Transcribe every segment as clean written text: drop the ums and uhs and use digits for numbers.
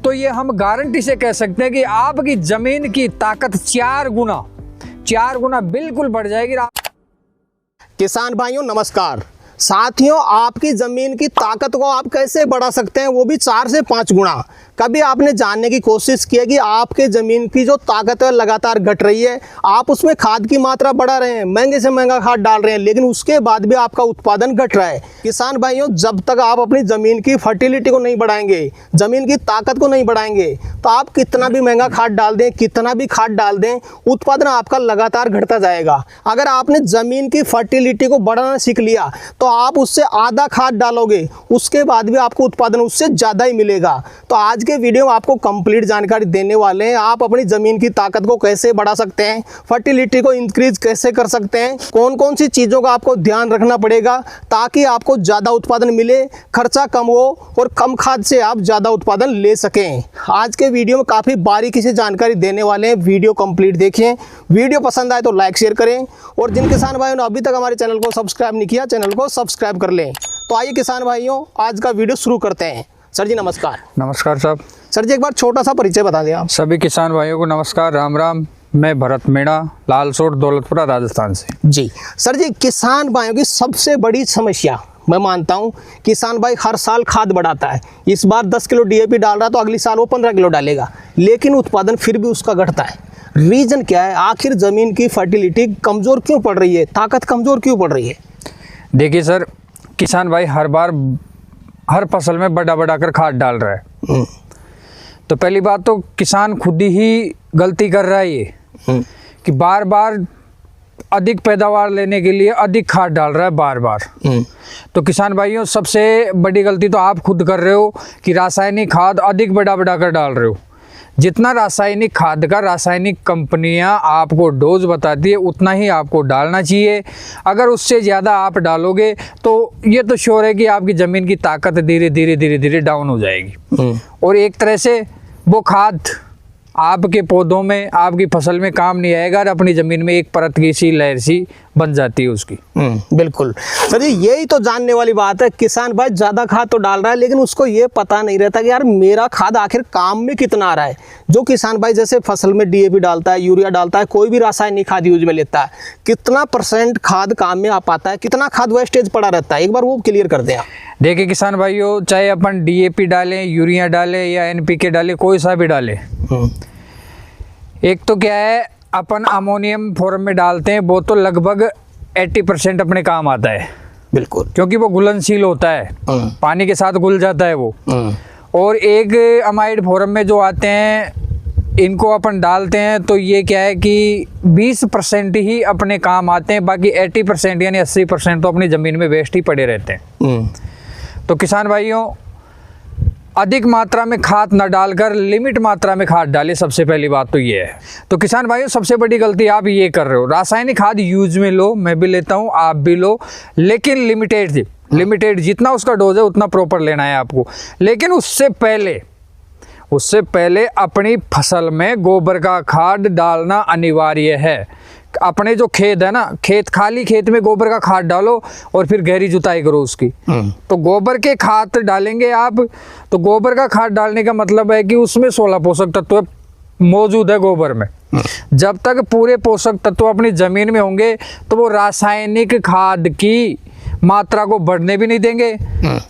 तो ये हम गारंटी से कह सकते हैं कि आपकी जमीन की ताकत 4 गुना बिल्कुल बढ़ जाएगी। किसान भाइयों नमस्कार। साथियों, आपकी ज़मीन की ताकत को आप कैसे बढ़ा सकते हैं, वो भी 4 से 5 गुना। कभी आपने जानने की कोशिश की है कि आपके ज़मीन की जो ताकत है लगातार घट रही है, आप उसमें खाद की मात्रा बढ़ा रहे हैं, महंगे से महंगा खाद डाल रहे हैं, लेकिन उसके बाद भी आपका उत्पादन घट रहा है। किसान भाइयों, जब तक आप अपनी ज़मीन की फर्टिलिटी को नहीं बढ़ाएंगे, ज़मीन की ताकत को नहीं बढ़ाएंगे, तो आप कितना भी महंगा खाद डाल दें, कितना भी खाद डाल दें, उत्पादन आपका लगातार घटता जाएगा। अगर आपने ज़मीन की फर्टिलिटी को बढ़ाना सीख लिया तो आप उससे आधा खाद डालोगे, उसके बाद भी आपको उत्पादन उससे ज़्यादा ही मिलेगा। तो आज के वीडियो में आपको कंप्लीट जानकारी देने वाले हैं। आप अपनी ज़मीन की ताकत को कैसे बढ़ा सकते हैं, फर्टिलिटी को इंक्रीज कैसे कर सकते हैं, कौन कौन सी चीज़ों का आपको ध्यान रखना पड़ेगा ताकि आपको ज़्यादा उत्पादन मिले, खर्चा कम हो और कम खाद से आप ज़्यादा उत्पादन ले सकें। आज के वीडियो में काफ़ी बारीकी से जानकारी देने वाले हैं। वीडियो कंप्लीट देखें। वीडियो पसंद आए तो लाइक शेयर करें, और जिन किसान भाइयों ने अभी तक हमारे चैनल को सब्सक्राइब नहीं किया, चैनल को सब्सक्राइब कर लें। तो आइए किसान भाइयों, आज का वीडियो शुरू करते हैं। सर जी नमस्कार। नमस्कार साहब। सर जी एक बार छोटा सा परिचय बता दें आप। सभी किसान भाइयों को नमस्कार, राम राम। मैं भरत मीणा, लालसोट, दौलतपुरा, राजस्थान से। जी सर जी, किसान भाइयों की सबसे बड़ी समस्या, मैं मानता हूँ किसान भाई हर साल खाद बढ़ाता है। इस बार 10 किलो DAP डाल रहा है तो अगली साल वो 15 किलो डालेगा, लेकिन उत्पादन फिर भी उसका घटता है। रीज़न क्या है? आखिर ज़मीन की फर्टिलिटी कमज़ोर क्यों पड़ रही है, ताकत कमज़ोर क्यों पड़ रही है? देखिए सर, किसान भाई हर फसल में बढ़ा कर खाद डाल रहा है। तो पहली बात तो किसान खुद ही गलती कर रहा है ये कि बार बार अधिक पैदावार लेने के लिए अधिक खाद डाल रहा है बार बार। तो किसान भाइयों, सबसे बड़ी गलती तो आप खुद कर रहे हो कि रासायनिक खाद अधिक बढ़ा कर डाल रहे हो। जितना रासायनिक खाद का रासायनिक कंपनियां आपको डोज बताती है उतना ही आपको डालना चाहिए। अगर उससे ज़्यादा आप डालोगे तो ये तो श्योर है कि आपकी ज़मीन की ताकत धीरे धीरे डाउन हो जाएगी, और एक तरह से वो खाद आपके पौधों में, आपकी फसल में काम नहीं आएगा, और अपनी ज़मीन में एक परत की सी लहर सी बन जाती है उसकी। बिल्कुल सर जी, यही तो जानने वाली बात है। किसान भाई ज़्यादा खाद तो डाल रहा है, लेकिन उसको ये पता नहीं रहता कि यार मेरा खाद आखिर काम में कितना आ रहा है। जो किसान भाई जैसे फसल में DAP डालता है, यूरिया डालता है, कोई भी रासायनिक खाद यूज में लेता है, कितना % खाद काम में आ पाता है, कितना खाद वेस्टेज पड़ा रहता है, एक बार वो क्लियर कर दें आप। देखिए किसान भाइयों, चाहे अपन DAP डालें, यूरिया डालें या NPK डालें, कोई सा भी डालें, एक तो क्या है, अपन अमोनियम फॉर्म में डालते हैं, वो तो लगभग 80% अपने काम आता है। बिल्कुल, क्योंकि वो घुलनशील होता है, पानी के साथ घुल जाता है वो। और एक अमाइड फॉर्म में जो आते हैं, इनको अपन डालते हैं तो ये क्या है कि 20% ही अपने काम आते हैं, बाकी 80% यानी 80% तो अपनी ज़मीन में वेस्ट ही पड़े रहते हैं। तो किसान भाइयों, अधिक मात्रा में खाद न डालकर लिमिट मात्रा में खाद डालें, सबसे पहली बात तो ये है। तो किसान भाइयों, सबसे बड़ी गलती आप ये कर रहे हो। रासायनिक खाद यूज में लो, मैं भी लेता हूँ, आप भी लो, लेकिन लिमिटेड जितना उसका डोज है उतना प्रॉपर लेना है आपको। लेकिन उससे पहले अपनी फसल में गोबर का खाद डालना अनिवार्य है। अपने जो खेत है ना, खाली खेत में गोबर का खाद डालो और फिर गहरी जुताई करो उसकी। तो गोबर के खाद डालेंगे आप, तो गोबर का खाद डालने का मतलब है कि उसमें 16 पोषक तत्व मौजूद है गोबर में। जब तक पूरे पोषक तत्व अपनी जमीन में होंगे तो वो रासायनिक खाद की मात्रा को बढ़ने भी नहीं देंगे,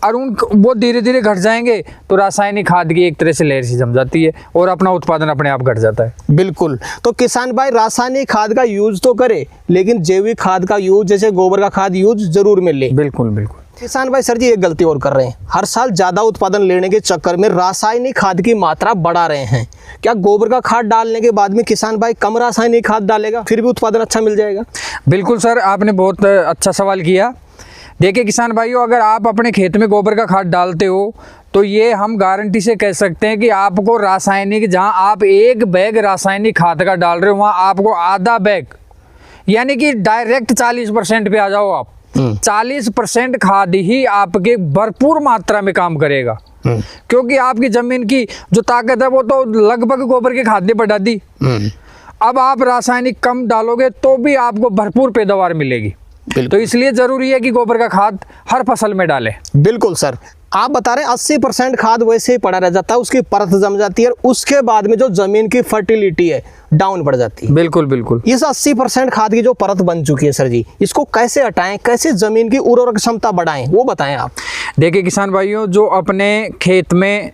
और वो धीरे धीरे घट जाएंगे। तो रासायनिक खाद की एक तरह से लहर सी जम जाती है और अपना उत्पादन अपने आप घट जाता है। बिल्कुल, तो किसान भाई रासायनिक खाद का यूज तो करे, लेकिन जैविक खाद का यूज, जैसे गोबर का खाद यूज जरूर में ले। बिल्कुल। किसान भाई सर जी एक गलती और कर रहे हैं, हर साल ज़्यादा उत्पादन लेने के चक्कर में रासायनिक खाद की मात्रा बढ़ा रहे हैं। क्या गोबर का खाद डालने के बाद में किसान भाई कम रासायनिक खाद डालेगा, फिर भी उत्पादन अच्छा मिल जाएगा? बिल्कुल सर, आपने बहुत अच्छा सवाल किया। देखिए किसान भाइयों, अगर आप अपने खेत में गोबर का खाद डालते हो तो ये हम गारंटी से कह सकते हैं कि आपको रासायनिक, जहां आप 1 बैग रासायनिक खाद का डाल रहे हो, वहां आपको आधा बैग, यानी कि डायरेक्ट 40% पे आ जाओ आप। 40% खाद ही आपके भरपूर मात्रा में काम करेगा, क्योंकि आपकी जमीन की जो ताकत है वो तो लगभग गोबर के खाद ने बढ़ा दी। अब आप रासायनिक कम डालोगे तो भी आपको भरपूर पैदावार मिलेगी। तो इसलिए जरूरी है कि गोबर का खाद हर फसल में डालें। बिल्कुल सर, आप बता रहे हैं 80% खाद वैसे ही पड़ा रह जाता है, उसकी परत जम जाती है, उसके बाद में जो जमीन की फर्टिलिटी है डाउन बढ़ जाती है। बिल्कुल बिल्कुल। इस 80% खाद की जो परत बन चुकी है सर जी, इसको कैसे हटाएं, कैसे जमीन की उर्वरक क्षमता बढ़ाएं, वो बताएं आप। देखिए किसान भाइयों, जो अपने खेत में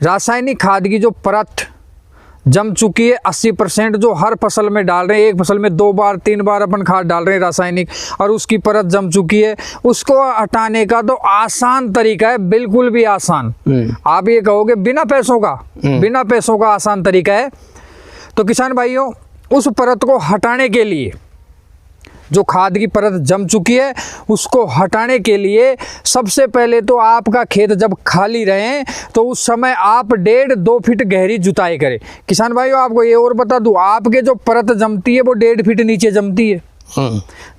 रासायनिक खाद की जो परत जम चुकी है 80%, जो हर फसल में डाल रहे हैं, एक फसल में 2 बार 3 बार अपन खाद डाल रहे हैं रासायनिक, और उसकी परत जम चुकी है, उसको हटाने का तो आसान तरीका है, बिल्कुल भी आसान। आप ये कहोगे बिना पैसों का आसान तरीका है। तो किसान भाइयों, उस परत को हटाने के लिए, जो खाद की परत जम चुकी है उसको हटाने के लिए, सबसे पहले तो आपका खेत जब खाली रहे तो उस समय आप 1.5-2 फीट गहरी जुताई करें। किसान भाइयों, आपको ये और बता दूं, आपके जो परत जमती है वो 1.5 फीट नीचे जमती है।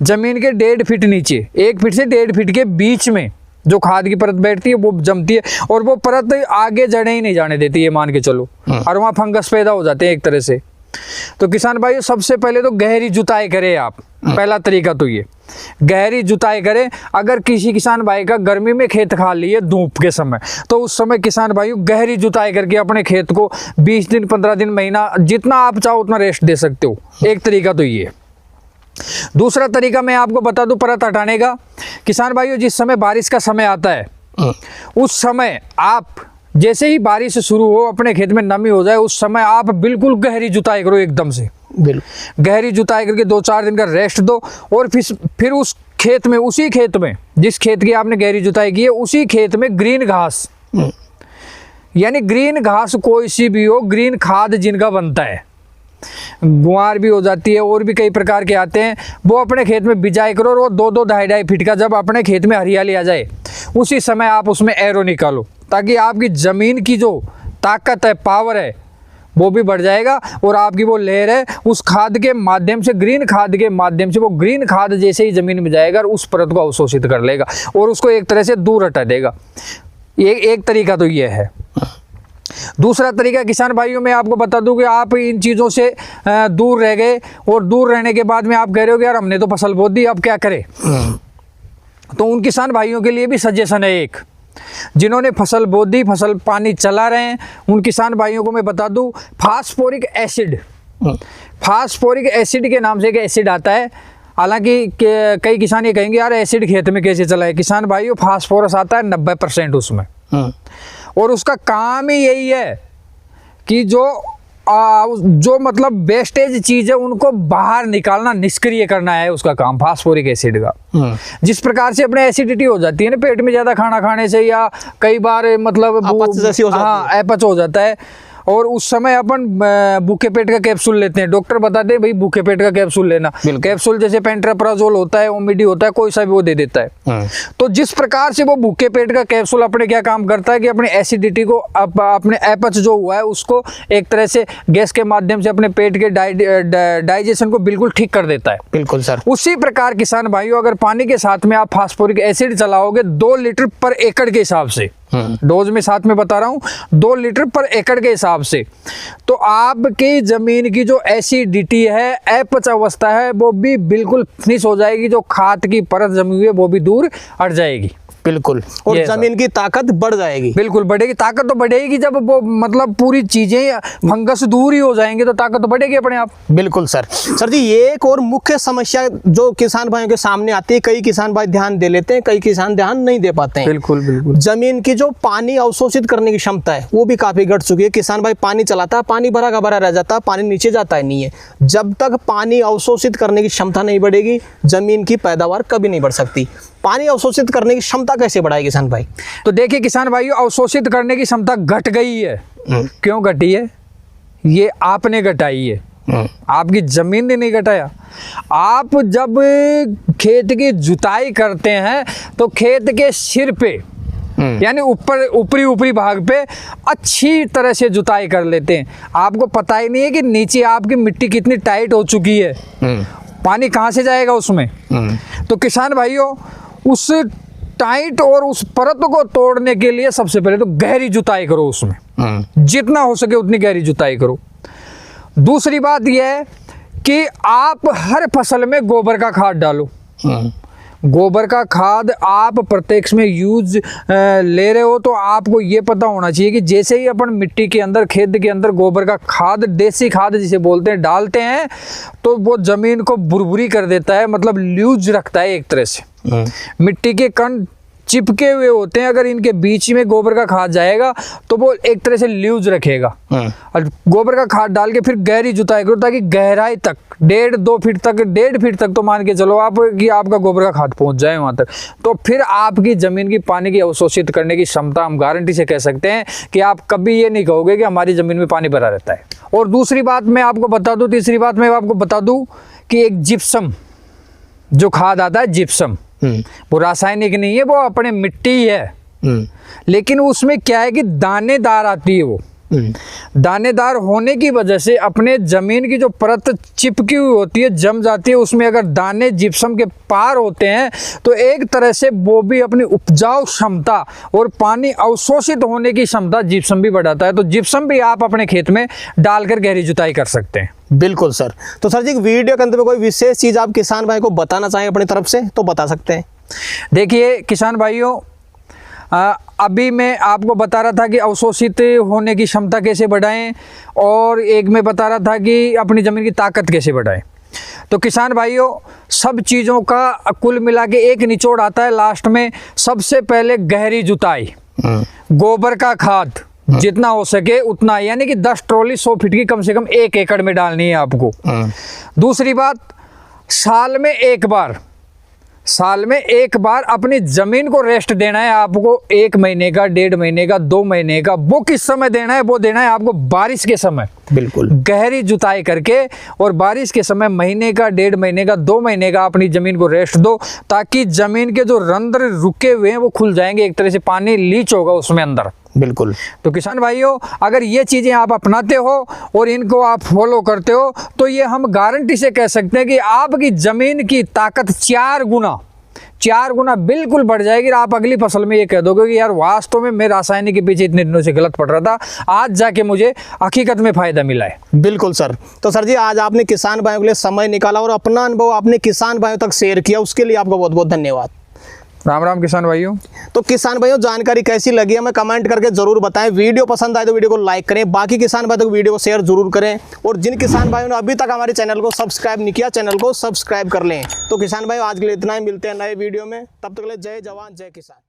जमीन के 1.5 फीट नीचे, 1 फीट से 1.5 फीट के बीच में जो खाद की परत बैठती है वो जमती है, और वो परत आगे जड़ें ही नहीं जाने देती है, मान के चलो, और वहाँ फंगस पैदा हो जाते हैं एक तरह से। तो किसान भाइयों, सबसे पहले तो गहरी जुताई करें आप। पहला तरीका तो ये, गहरी जुताई करें। अगर किसी किसान भाई का गर्मी में खेत खाली है धूप के समय, तो उस समय किसान भाइयों गहरी जुताई करके अपने खेत को 20 दिन 15 दिन महीना जितना आप चाहो उतना रेस्ट दे सकते हो। एक तरीका तो ये है। दूसरा तरीका मैं आपको बता दूं परत हटाने का। किसान भाइयों, जिस समय बारिश का समय आता है उस समय आप, जैसे ही बारिश शुरू हो, अपने खेत में नमी हो जाए, उस समय आप बिल्कुल गहरी जुताई करो एकदम से। गहरी जुताई करके 2-4 दिन का रेस्ट दो, और फिर उस खेत में, उसी खेत में जिस खेत की आपने गहरी जुताई की है, उसी खेत में ग्रीन घास, यानी ग्रीन घास कोई सी भी हो, ग्रीन खाद जिनका बनता है, गुआर भी हो जाती है और भी कई प्रकार के आते हैं, वो अपने खेत में बिजाई करो। और वो 2-2 2.5 फीट का जब अपने खेत में हरियाली आ जाए, उसी समय आप उसमें एरो निकालो, ताकि आपकी ज़मीन की जो ताकत है, पावर है, वो भी बढ़ जाएगा, और आपकी वो लेयर है उस खाद के माध्यम से, ग्रीन खाद के माध्यम से, वो ग्रीन खाद जैसे ही ज़मीन में जाएगा उस परत को अवशोषित कर लेगा और उसको एक तरह से दूर हटा देगा। एक तरीका तो ये है। दूसरा तरीका किसान भाइयों, मैं आपको बता दूं कि आप इन चीज़ों से दूर रह गए, और दूर रहने के बाद में आप कह रहे हो कि यार हमने तो फसल बो दी, अब क्या करें। तो उन किसान भाइयों के लिए भी सजेशन है एक, जिन्होंने फसल बो दी, फसल पानी चला रहे हैं, उन किसान भाइयों को मैं बता दूं, फास्फोरिक एसिड, फास्फोरिक एसिड के नाम से एक एसिड आता है। हालांकि कई किसान ये कहेंगे यार एसिड खेत में कैसे चला है। किसान भाइयों, फास्फोरस आता है 90% उसमें, और उसका काम ही यही है कि जो मतलब वेस्टेज चीज़ है उनको बाहर निकालना, निष्क्रिय करना है उसका काम फास्फोरिक एसिड का। जिस प्रकार से अपने एसिडिटी हो जाती है ना पेट में ज़्यादा खाना खाने से, या कई बार मतलब अपच हो जाता है, और उस समय अपन भूखे पेट का कैप्सूल लेते हैं। डॉक्टर बताते हैं भाई भूखे पेट का कैप्सूल लेना, कैप्सूल जैसे पेंट्राप्राजोल होता है, ओमिडी होता है, कोई सा भी वो दे देता है। तो जिस प्रकार से वो भूखे पेट का कैप्सूल अपने क्या काम करता है कि अपने एसिडिटी को, अपने अपच जो हुआ है उसको एक तरह से गैस के माध्यम से अपने पेट के डाइजेशन को बिल्कुल ठीक कर देता है। बिल्कुल सर। उसी प्रकार किसान भाइयों, अगर पानी के साथ में आप फास्फोरिक एसिड चलाओगे 2 लीटर पर एकड़ के हिसाब से, डोज में साथ में बता रहा हूं 2 लीटर पर एकड़ के हिसाब से, तो आपकी जमीन की जो एसिडिटी है, अपच अवस्था है, वो भी बिल्कुल फिनिश हो जाएगी। जो खाद की परत जमी हुई है वो भी दूर हट जाएगी। बिल्कुल, और जमीन की ताकत बढ़ जाएगी। बिल्कुल बढ़ेगी, ताकत तो बढ़ेगी जब वो मतलब पूरी चीजें, फंगस दूर ही हो जाएंगे तो ताकत तो बढ़ेगी अपने आप। बिल्कुल सर। सर जी, ये एक और मुख्य समस्या जो किसान भाइयों के सामने आती है, कई किसान भाई ध्यान दे लेते हैं, कई किसान ध्यान नहीं दे पाते हैं। बिल्कुल बिल्कुल। जमीन की जो पानी अवशोषित करने की क्षमता है वो भी काफी घट चुकी है। किसान भाई पानी चलाता है, पानी भरा का भरा रह जाता है, पानी नीचे जाता है नहीं है। जब तक पानी अवशोषित करने की क्षमता नहीं बढ़ेगी, जमीन की पैदावार कभी नहीं बढ़ सकती। पानी अवशोषित करने की क्षमता कैसे बढ़ाए किसान भाई? तो देखिए किसान भाइयों, अवशोषित करने की क्षमता घट गई है। क्यों घटी है? ये आपने घटाई है, आपकी जमीन ने नहीं घटाया। आप जब खेत की जुताई करते हैं तो खेत के सिर पे, यानी ऊपरी भाग पे अच्छी तरह से जुताई कर लेते हैं। आपको पता ही नहीं है कि नीचे आपकी मिट्टी कितनी टाइट हो चुकी है, पानी कहाँ से जाएगा उसमें। तो किसान भाइयों, उस टाइट और उस परत को तोड़ने के लिए सबसे पहले तो गहरी जुताई करो, उसमें जितना हो सके उतनी गहरी जुताई करो। दूसरी बात यह है कि आप हर फसल में गोबर का खाद डालो। गोबर का खाद आप प्रत्यक्ष में यूज ले रहे हो तो आपको ये पता होना चाहिए कि जैसे ही अपन मिट्टी के अंदर, खेत के अंदर गोबर का खाद, देसी खाद जिसे बोलते हैं, डालते हैं तो वो जमीन को बुरबुरी कर देता है, मतलब लूज रखता है एक तरह से। मिट्टी के कण चिपके हुए होते हैं, अगर इनके बीच में गोबर का खाद जाएगा तो वो एक तरह से लूज रखेगा। और गोबर का खाद डाल के फिर गहरी जुताई करो ताकि गहराई तक 1.5-2 फीट तक, 1.5 फीट तक तो मान के चलो आप कि आपका गोबर का खाद पहुंच जाए वहां तक, तो फिर आपकी जमीन की पानी की अवशोषित करने की क्षमता हम गारंटी से कह सकते हैं कि आप कभी ये नहीं कहोगे कि हमारी जमीन में पानी भरा रहता है। और दूसरी बात मैं आपको बता दूं, तीसरी बात मैं आपको बता दूं कि एक जिप्सम जो खाद आता है, जिप्सम, वो रासायनिक नहीं है, वो अपने मिट्टी है, लेकिन उसमें क्या है कि दानेदार आती है। वो दानेदार होने की वजह से अपने जमीन की जो परत चिपकी हुई होती है, जम जाती है, उसमें अगर दाने जिप्सम के पार होते हैं तो एक तरह से वो भी अपनी उपजाऊ क्षमता और पानी अवशोषित होने की क्षमता जिप्सम भी बढ़ाता है। तो जिप्सम भी आप अपने खेत में डालकर गहरी जुताई कर सकते हैं। बिल्कुल सर। तो सर जी, वीडियो के अंत में कोई विशेष चीज़ आप किसान भाई को बताना चाहें अपनी तरफ से तो बता सकते हैं। देखिए किसान भाइयों, अभी मैं आपको बता रहा था कि अवशोषित होने की क्षमता कैसे बढ़ाएं, और एक मैं बता रहा था कि अपनी ज़मीन की ताकत कैसे बढ़ाएं। तो किसान भाइयों, सब चीज़ों का कुल मिला के एक निचोड़ आता है लास्ट में। सबसे पहले गहरी जुताई, गोबर का खाद जितना हो सके उतना, यानी कि 10 ट्रॉली 100 फीट की कम से कम 1 एकड़ में डालनी है आपको। दूसरी बात, साल में एक बार अपनी जमीन को रेस्ट देना है आपको। 1 महीने का, 1.5 महीने का, 2 महीने का, वो किस समय देना है? वो देना है आपको बारिश के समय। बिल्कुल गहरी जुताई करके और बारिश के समय महीने का, 1.5 महीने का, 2 महीने का अपनी जमीन को रेस्ट दो, ताकि जमीन के जो रंध्र रुके हुए हैं वो खुल जाएंगे, एक तरह से पानी लीच होगा उसमें अंदर। बिल्कुल। तो किसान भाइयों, अगर ये चीज़ें आप अपनाते हो और इनको आप फॉलो करते हो तो ये हम गारंटी से कह सकते हैं कि आपकी ज़मीन की ताकत 4 गुना बिल्कुल बढ़ जाएगी। आप अगली फसल में ये कह दोगे कि यार वास्तव में मैं रासायनिक के पीछे इतने दिनों से गलत पड़ रहा था, आज जाके मुझे हकीकत में फ़ायदा मिला है। बिल्कुल सर। तो सर जी, आज आपने किसान भाइयों के लिए समय निकाला और अपना अनुभव आपने किसान भाइयों तक शेयर किया, उसके लिए आपका बहुत बहुत धन्यवाद। राम राम किसान भाइयों। तो किसान भाइयों, जानकारी कैसी लगी हमें कमेंट करके जरूर बताएं। वीडियो पसंद आए तो वीडियो को लाइक करें, बाकी किसान भाइयों को वीडियो को शेयर जरूर करें, और जिन किसान भाइयों ने अभी तक हमारे चैनल को सब्सक्राइब नहीं किया, चैनल को सब्सक्राइब कर लें। तो किसान भाइयों, आज के लिए इतना ही, मिलते हैं नए वीडियो में, तब तक के लिए जय जवान जय किसान।